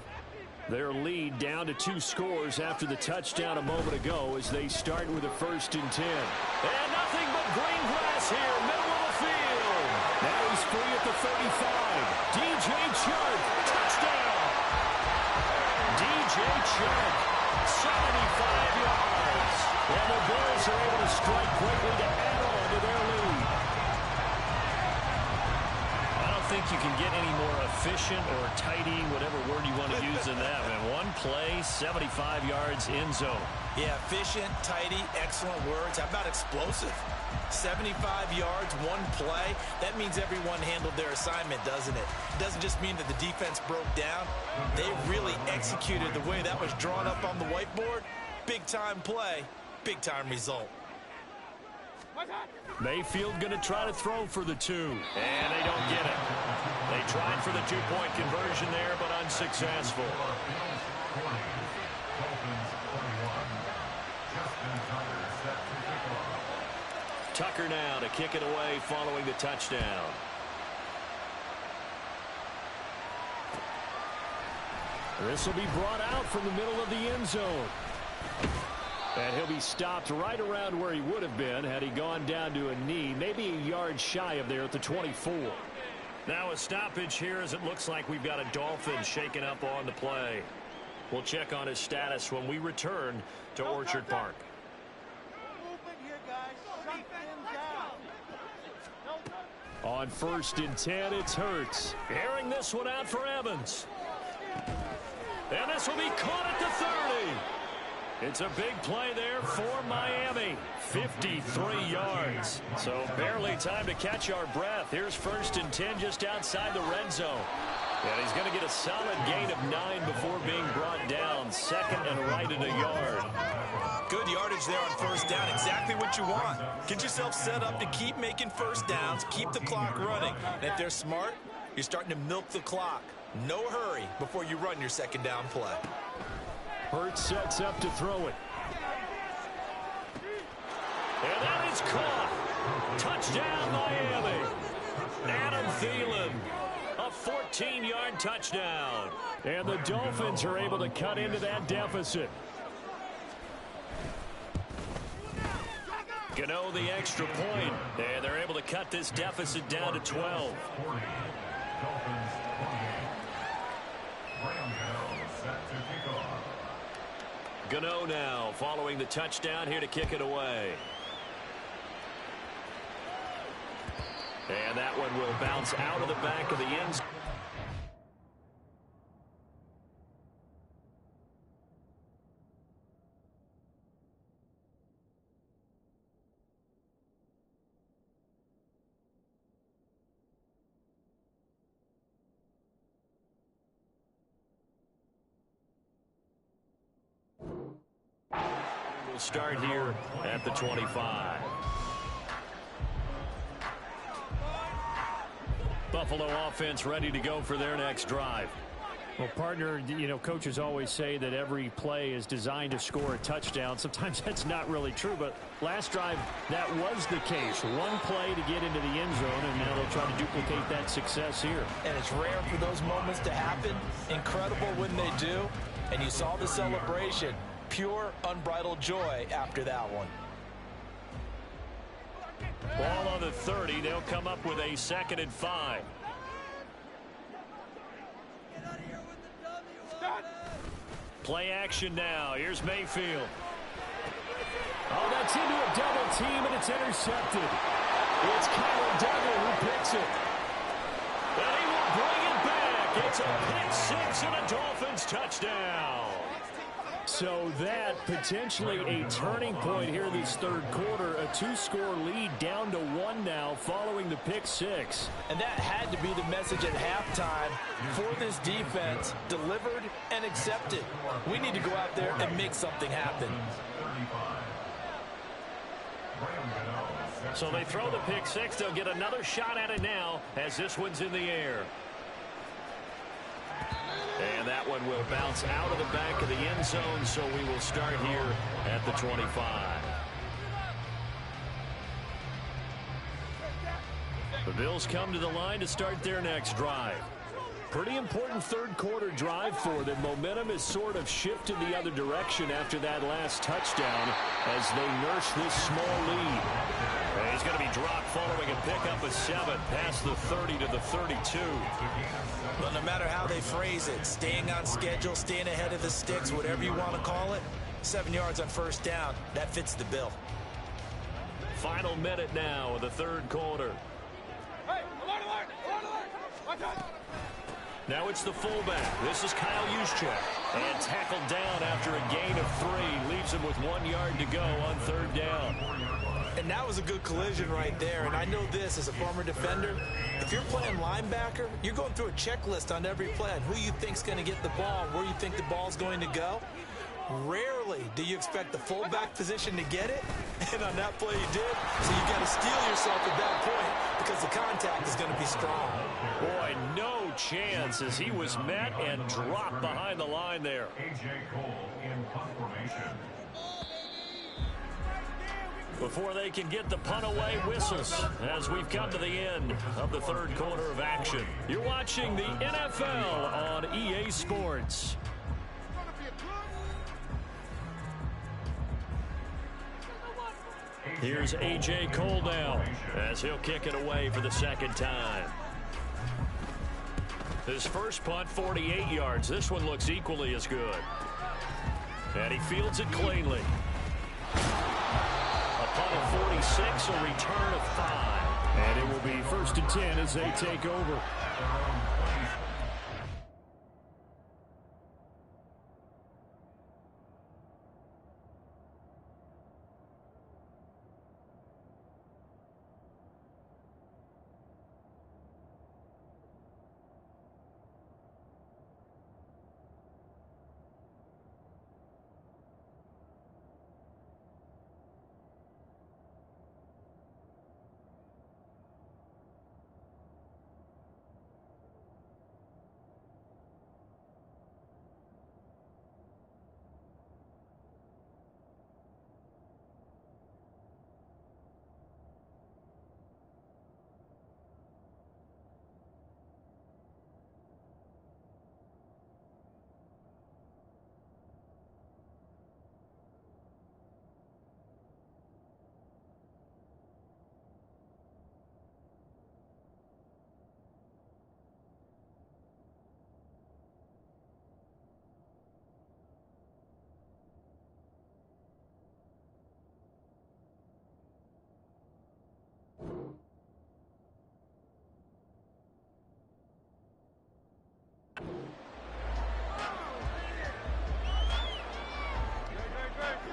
Speaker 3: Their lead down to 2 scores after the touchdown a moment ago as they start with a 1st and 10.
Speaker 4: And nothing but green grass here, middle of
Speaker 3: He's free at the 35. DJ Chark, touchdown. DJ Chark, 75 yards. And the Bills are able to strike quickly to add on to their lead.
Speaker 4: I don't think you can get any more efficient or tidy, whatever word you want to use in that. And one play, 75 yards in zone.
Speaker 5: Yeah, efficient, tidy, excellent words. How about explosive? 75 yards, one play. That means everyone handled their assignment, doesn't it? It doesn't just mean that the defense broke down. They really executed the way that was drawn up on the whiteboard. Big-time play, big-time result.
Speaker 3: Mayfield going to try to throw for the 2.
Speaker 4: And they don't get it. They tried for the two-point conversion there, but unsuccessful. Tucker now to kick it away following the touchdown.
Speaker 3: This will be brought out from the middle of the end zone. And he'll be stopped right around where he would have been had he gone down to a knee, maybe a yard shy of there at the 24.
Speaker 4: Now a stoppage here as it looks like we've got a Dolphin shaken up on the play. We'll check on his status when we return to Orchard Park.
Speaker 3: On 1st and 10, it's Hurts.
Speaker 4: Airing this one out for Evans. And this will be caught at the 30. It's a big play there for Miami. 53 yards. So barely time to catch our breath. Here's 1st and 10 just outside the red zone. And he's going to get a solid gain of 9 before being brought down. 2nd and right at a yard.
Speaker 5: Good yardage there on 1st down. Exactly what you want. Get yourself set up to keep making 1st downs, keep the clock running. And if they're smart, you're starting to milk the clock. No hurry before you run your 2nd down play.
Speaker 3: Hurts sets up to throw it.
Speaker 4: And that is caught. Touchdown, Miami. Adam Thielen. A 14-yard touchdown.
Speaker 3: And the Dolphins are able to cut into that deficit.
Speaker 4: Gano the extra point. And they're able to cut this deficit down to 12. Gano now following the touchdown here to kick it away. And that one will bounce out of the back of the end zone. We'll start here at the 25. Buffalo offense ready to go for their next drive.
Speaker 3: Well, partner, you know, coaches always say that every play is designed to score a touchdown. Sometimes that's not really true, but last drive, that was the case. One play to get into the end zone, and now they'll try to duplicate that success here.
Speaker 5: And it's rare for those moments to happen. Incredible when they do. And you saw the celebration. Pure, unbridled joy after that one.
Speaker 4: Ball on the 30. They'll come up with a 2nd and 5. Play action now. Here's Mayfield.
Speaker 3: Oh, that's into a double team, and it's intercepted. It's Kyle Duggar who picks it.
Speaker 4: And he will bring it back. It's a pick 6 and a Dolphins touchdown.
Speaker 3: So that potentially a turning point here this 3rd quarter. A 2-score lead down to 1 now following the pick 6.
Speaker 5: And that had to be the message at halftime for this defense. Delivered and accepted. We need to go out there and make something happen.
Speaker 4: So they throw the pick 6. They'll get another shot at it now as this one's in the air. And that one will bounce out of the back of the end zone, so we will start here at the 25. The Bills come to the line to start their next drive.
Speaker 3: Pretty important third quarter drive for them. Momentum has sort of shifted the other direction after that last touchdown as they nurse this small lead.
Speaker 4: And he's going to be dropped following a pickup of 7 past the 30 to the 32.
Speaker 5: But no matter how they phrase it, staying on schedule, staying ahead of the sticks, whatever you want to call it, 7 yards on first down, that fits the bill.
Speaker 4: Final minute now of the third quarter.
Speaker 2: Hey, alert! Watch out!
Speaker 4: Now it's the fullback. This is Kyle Juszczyk. And tackled down after a gain of 3. Leaves him with 1 yard to go on third down.
Speaker 5: And that was a good collision right there. And I know this as a former defender. If you're playing linebacker, you're going through a checklist on every play on who you think's going to get the ball and where you think the ball's going to go. Rarely do you expect the fullback position to get it. And on that play he did. So you got to steel yourself at that point because the contact is going to be strong.
Speaker 4: Boy, no chance as he was met and dropped behind the line there.
Speaker 8: A.J. Cole in punt formation.
Speaker 3: Before they can get the punt away, whistles as we've come to the end of the third quarter of action. You're watching the NFL on EA Sports. Here's A.J. Cole now as he'll kick it away for the second time. His first punt, 48 yards. This one looks equally as good. And he fields it cleanly. A punt of 46, a return of 5. And it will be 1st and 10 as they take over.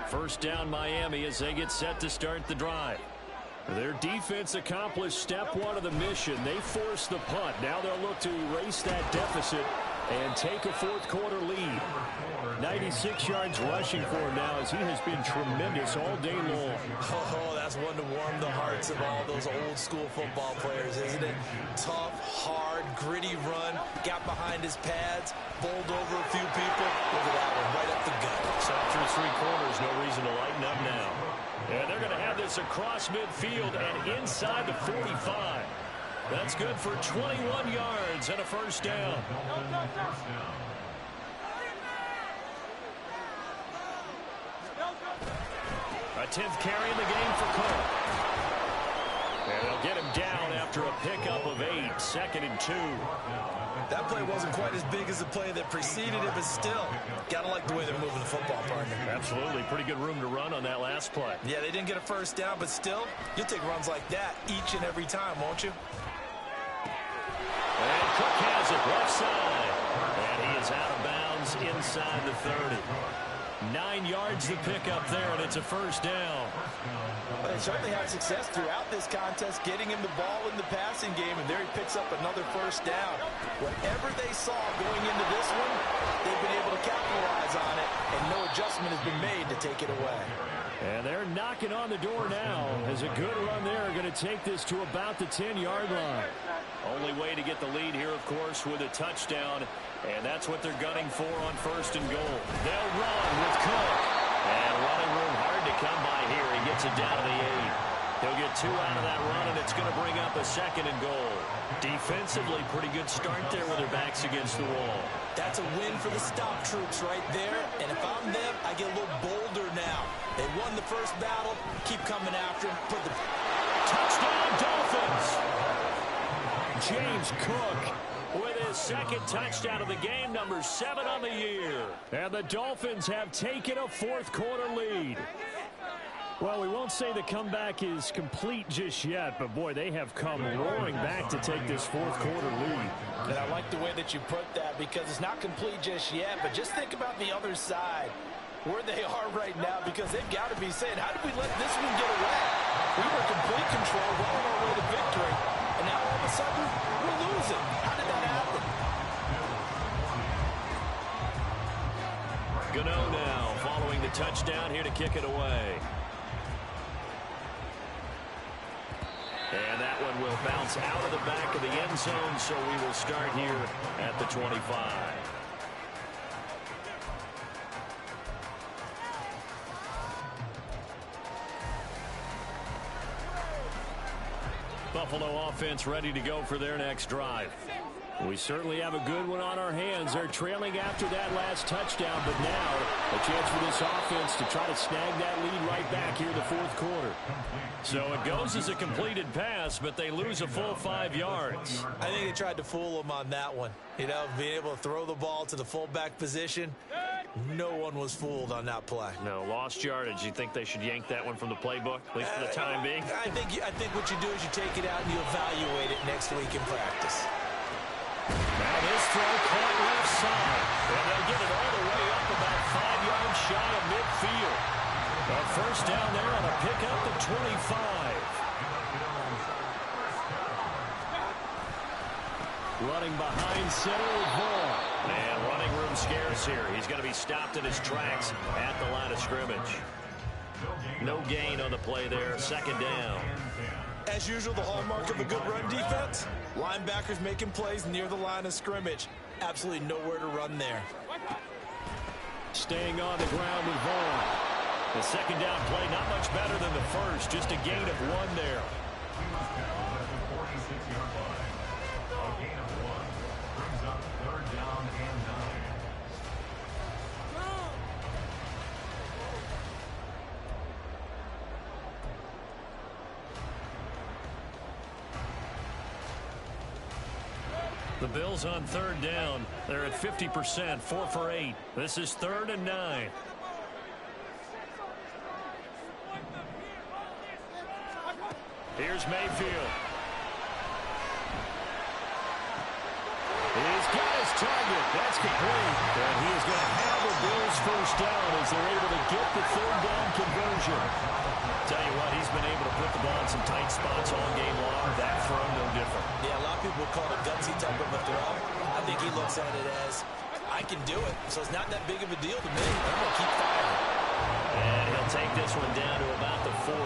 Speaker 3: First down Miami as they get set to start the drive. Their defense accomplished step 1 of the mission. They forced the punt. Now they'll look to erase that deficit and take a fourth quarter lead. 96 yards rushing for him now as he has been tremendous all day long.
Speaker 5: Oh, that's one to warm the hearts of all those old school football players, isn't it? Tough, hard, gritty run, got behind his pads, bowled over a few people. Look at that one, right up the gut.
Speaker 3: Shot through 3 quarters, no reason to lighten up now. And they're going to have this across midfield and inside the 45. That's good for 21 yards and a first down. A 10th carry in the game for Cook. And they'll get him down after a pickup of 8, 2nd and 2.
Speaker 5: That play wasn't quite as big as the play that preceded it, but still, gotta like the way they're moving the football, partner.
Speaker 3: Absolutely. Pretty good room to run on that last play.
Speaker 5: Yeah, they didn't get a first down, but still, you'll take runs like that each and every time, won't you?
Speaker 3: And Cook has it left side. And he is out of bounds inside the 30. 9 yards to pick up there, and it's a first down.
Speaker 6: Well, they certainly had success throughout this contest, getting him the ball in the passing game, and there he picks up another first down. Whatever they saw going into this one, they've been able to capitalize on it, and no adjustment has been made to take it away.
Speaker 3: And they're knocking on the door now as a good run there going to take this to about the 10-yard line. Only way to get the lead here, of course, with a touchdown, and that's what they're gunning for on 1st and goal. They'll run with Cook. And running room hard to come by here. He gets it down to the 8.
Speaker 4: He'll get 2 out of that run, and it's going to bring up a 2nd and goal. Defensively, pretty good start there with their backs against the wall.
Speaker 5: That's a win for the stop troops right there. And if I'm them, I get a little bolder now. They won the first battle. Keep coming after them. Put the
Speaker 3: touchdown, Dolphins. James Cook with his 2nd touchdown of the game, number 7 on the year. And the Dolphins have taken a 4th quarter lead. Well, we won't say the comeback is complete just yet, but boy, they have come roaring back to take this 4th quarter lead.
Speaker 6: And I like the way that you put that, because it's not complete just yet, but just think about the other side, where they are right now, because they've got to be saying, how did we let this one get away? We were in complete control, well on our way to victory, and now all of a sudden, we're losing. How did that happen?
Speaker 4: Gano now following the touchdown here to kick it away. And that one will bounce out of the back of the end zone, so we will start here at the 25. Buffalo offense ready to go for their next drive.
Speaker 3: We certainly have a good one on our hands. They're trailing after that last touchdown, but now a chance for this offense to try to snag that lead right back here in the 4th quarter.
Speaker 4: So it goes as a completed pass, but they lose a full 5 yards.
Speaker 5: I think they tried to fool them on that one. You know, being able to throw the ball to the fullback position. No one was fooled on that play.
Speaker 4: No, lost yardage. You think they should yank that one from the playbook, at least for the time being?
Speaker 5: I think what you do is you take it out and you evaluate it next week in practice.
Speaker 3: Now this throw caught left side. And they'll get it all the way up about 5 yards shy of midfield. A first down there on a pickup at 25. Running behind center with Vaughn.
Speaker 4: And running room scarce here. He's going to be stopped in his tracks at the line of scrimmage. No gain on the play there. 2nd down.
Speaker 5: As usual, the hallmark of a good run defense, linebackers making plays near the line of scrimmage. Absolutely nowhere to run there.
Speaker 3: Staying on the ground with Vaughn.
Speaker 4: The 2nd down play not much better than the first. Just a gain of 1 there.
Speaker 8: A gain of 1 brings up 3rd down and 9.
Speaker 4: The Bills on 3rd down. They're at 50%, 4 for 8. This is 3rd and 9.
Speaker 3: Here's Mayfield. He's got his target. That's complete. And he is going to have the Bills first down as they're able to get the 3rd down conversion.
Speaker 4: Tell you what, he's been able to put the ball in some tight spots all game long. That throw, no different.
Speaker 5: Yeah, a lot of people would call it a gutsy type of a throw. I think he looks at it as, I can do it, so it's not that big of a deal to me. I'm going to keep firing.
Speaker 4: And he'll take this one down to about the 40.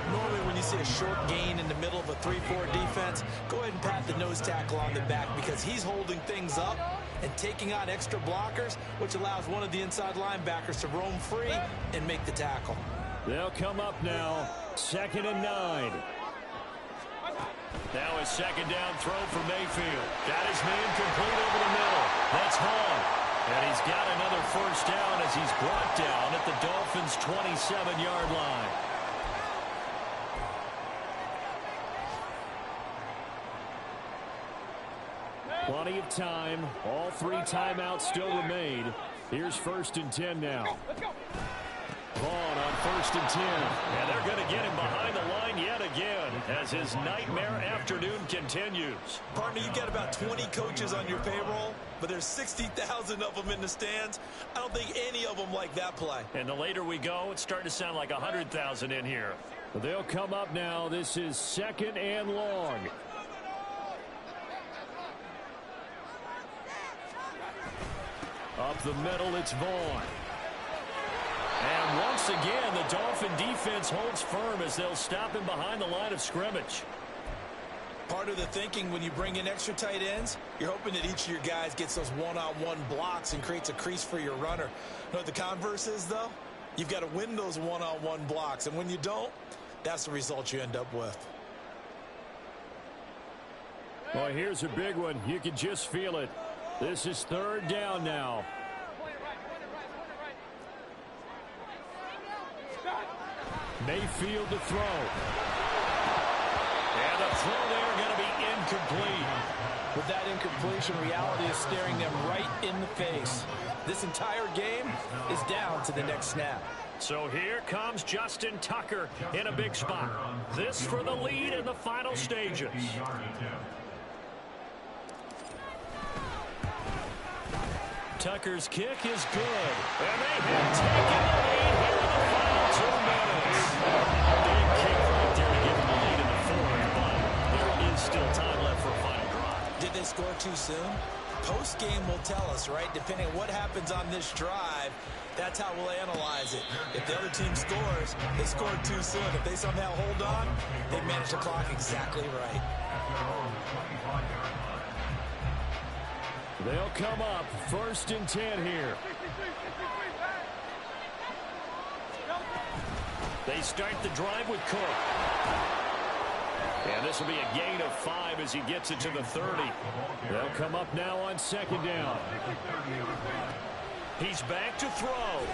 Speaker 5: Normally when you see a short gain in the middle of a 3-4 defense, go ahead and pat the nose tackle on the back, because he's holding things up and taking on extra blockers, which allows one of the inside linebackers to roam free and make the tackle.
Speaker 3: They'll come up now, 2nd and 9.
Speaker 4: Now a 2nd down throw for Mayfield. Got his man complete over the middle. That's Hall. And he's got another first down as he's brought down at the Dolphins' 27-yard line.
Speaker 3: Plenty of time. All 3 timeouts still remain. Here's 1st and 10 now. Vaughn on 1st and 10.
Speaker 4: And they're going to get him behind the line yet again as his nightmare afternoon continues.
Speaker 5: Partner, you've got about 20 coaches on your payroll, but there's 60,000 of them in the stands. I don't think any of them like that play.
Speaker 4: And the later we go, it's starting to sound like 100,000 in here.
Speaker 3: They'll come up now. This is 2nd and long. Up the middle, it's Vaughn.
Speaker 4: And once again, the Dolphin defense holds firm as they'll stop him behind the line of scrimmage.
Speaker 5: Part of the thinking when you bring in extra tight ends, you're hoping that each of your guys gets those one-on-one blocks and creates a crease for your runner. You know what the converse is, though? You've got to win those one-on-one blocks, and when you don't, that's the result you end up with.
Speaker 3: Well, here's a big one. You can just feel it. This is 3rd down now. Mayfield to throw. And the throw there going to be incomplete.
Speaker 6: With that incompletion, reality is staring them right in the face. This entire game is down to the next snap.
Speaker 3: So here comes Justin Tucker in a big spot. This for the lead in the final stages. Tucker's kick is good. And they have taken the lead here in the final 2 minutes. Big kick right there to give them the lead in the 4th, but there is still time left for a final drive.
Speaker 5: Did they score too soon? Post-game will tell us, right? Depending on what happens on this drive, that's how we'll analyze it. If the other team scores, they scored too soon. If they somehow hold on, they manage the clock exactly right.
Speaker 3: They'll come up 1st and 10 here. They start the drive with Cook. And this will be a gain of 5 as he gets it to the 30. They'll come up now on 2nd down. He's back to throw.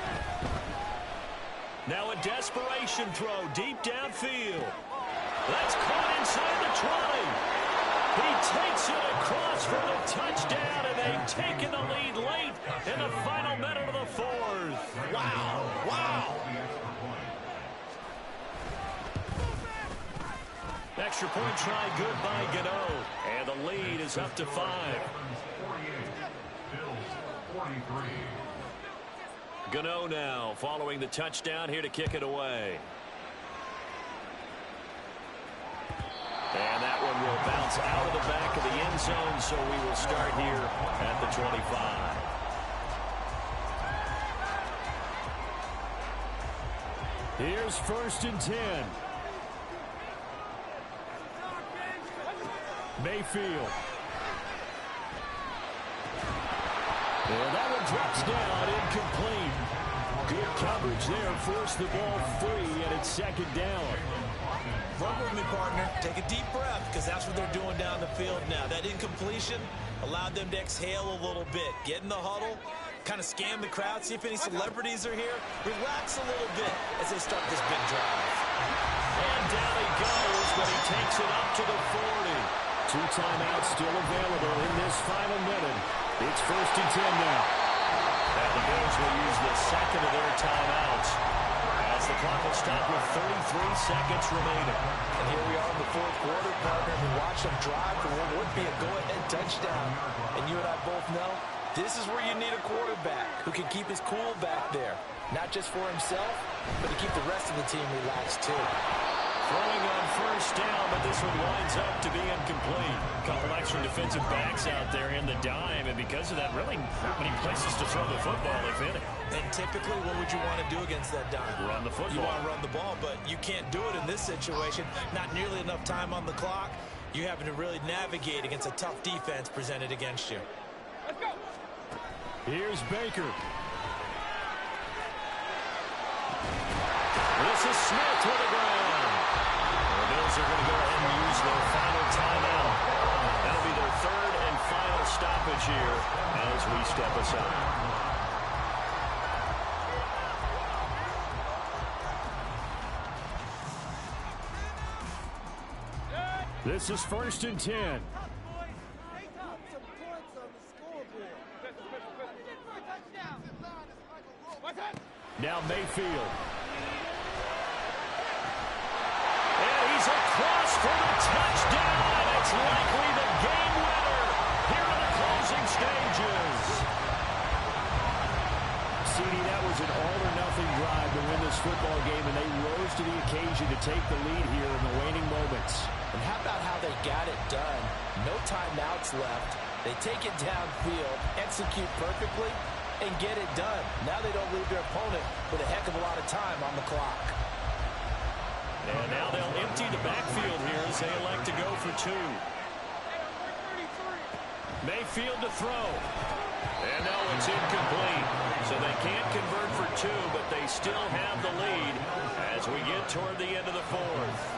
Speaker 3: Now a desperation throw deep downfield. That's caught inside the 20. He takes it across for the touchdown, and they've taken the lead late in the final minute of the 4th.
Speaker 5: Wow, wow.
Speaker 3: Extra point try good by Gano, and the lead is up to 5. Gano now following the touchdown here to kick it away. And that one will bounce out of the back of the end zone, so we will start here at the 25. Here's 1st and 10. Mayfield. And that one drops down, incomplete. Good coverage there, forced the ball free, and it's 2nd down.
Speaker 5: Run with me, partner. Take a deep breath, because that's what they're doing down the field now. That incompletion allowed them to exhale a little bit. Get in the huddle, kind of scan the crowd, see if any celebrities are here. Relax a little bit as they start this big drive.
Speaker 3: And down he goes, but he takes it up to the 40. 2 timeouts still available in this final minute. It's 1st and 10 now. And the Bills will use the 2nd of their timeouts as the clock will stop with 33 seconds remaining.
Speaker 6: And here we are in the 4th quarter, partner. We watch them drive for what would be a go-ahead touchdown. And you and I both know this is where you need a quarterback who can keep his cool back there. Not just for himself, but to keep the rest of the team relaxed too.
Speaker 3: Throwing on 1st down, but this one winds up to be incomplete. A couple extra defensive backs out there in the dime, and because of that, really not many places to throw the football, if any.
Speaker 5: And typically, what would you want to do against that dime?
Speaker 3: Run the football.
Speaker 5: You want to run the ball, but you can't do it in this situation. Not nearly enough time on the clock. You're having to really navigate against a tough defense presented against you.
Speaker 7: Let's go.
Speaker 3: Here's Baker. This is Smith to the ground. The Bills are going to go ahead and use their final timeout. That'll be their 3rd and final stoppage here as we step aside. This is 1st and 10. Now Mayfield. And he's across for the touchdown. It's likely the game winner here in the closing stages. CD, that was an all-or-nothing drive to win this football game, and they rose to the occasion to take the lead here in the waning moments.
Speaker 6: And how about how they got it done? No timeouts left. They take it downfield, execute perfectly, and get it done. Now they don't leave their opponent with a heck of a lot of time on the clock.
Speaker 3: And now they'll empty the backfield here as they elect to go for 2. Mayfield to throw. And no, it's incomplete. So they can't convert for 2, but they they still have the lead as we get toward the end of the fourth.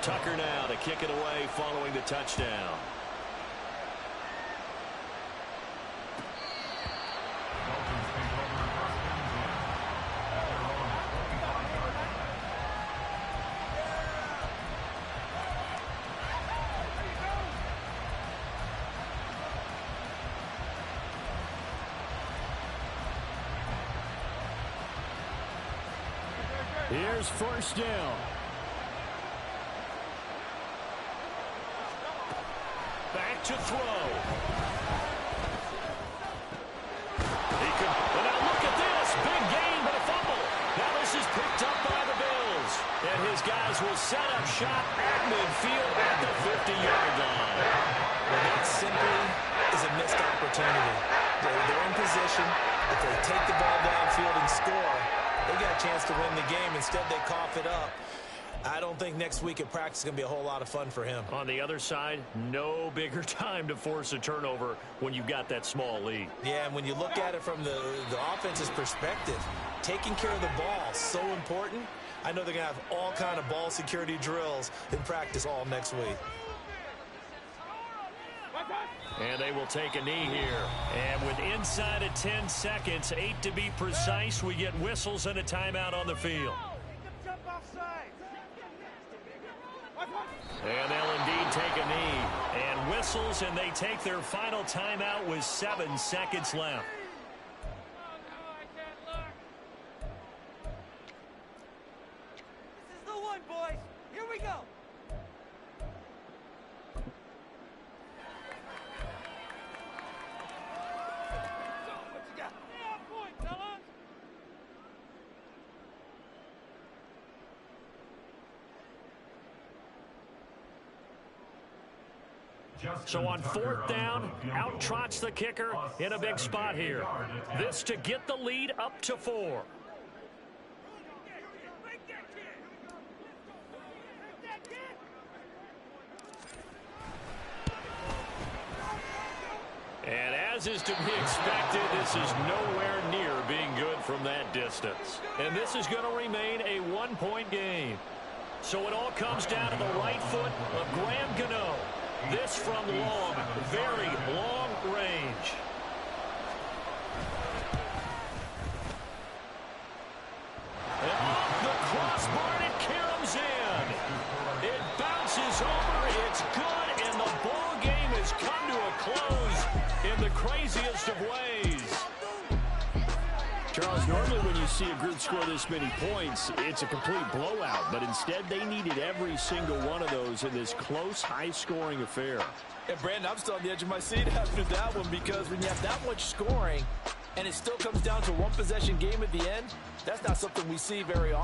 Speaker 3: Tucker now to kick it away following the touchdown. Here's first down. Back to throw. He could, and now look at this. Big gain, but a fumble. Now this is picked up by the Bills. And his guys will set up shop at midfield at the 50-yard line.
Speaker 5: Well, that simply is a missed opportunity. They're in position. If they take the ball downfield and score, they got a chance to win the game. Instead, they cough it up. I don't think next week at practice is going to be a whole lot of fun for him.
Speaker 3: On the other side, no bigger time to force a turnover when you've got that small lead.
Speaker 5: Yeah, and when you look at it from the offense's perspective, taking care of the ball is so important. I know they're going to have all kind of ball security drills in practice all next week.
Speaker 3: And they will take a knee here. And with inside of 10 seconds, 8 to be precise, we get whistles and a timeout on the field. And they'll indeed take a knee. And whistles, and they take their final timeout with 7 seconds left.
Speaker 7: This is the one, boys. Here we go.
Speaker 3: So on fourth down, out trots the kicker in a big spot here. This to get the lead up to 4. And as is to be expected, this is nowhere near being good from that distance. And this is going to remain a 1-point game. So it all comes down to the right foot of Graham Gano. This from long, very long range. And off the crossbar, it caroms in. It bounces over, it's good, and the ball game has come to a close in the craziest of ways. Charles, normally when you see a group score this many points, it's a complete blowout. But instead, they needed every single one of those in this close, high-scoring affair.
Speaker 6: And, Brandon, I'm still on the edge of my seat after that one, because when you have that much scoring and it still comes down to one possession game at the end, that's not something we see very often.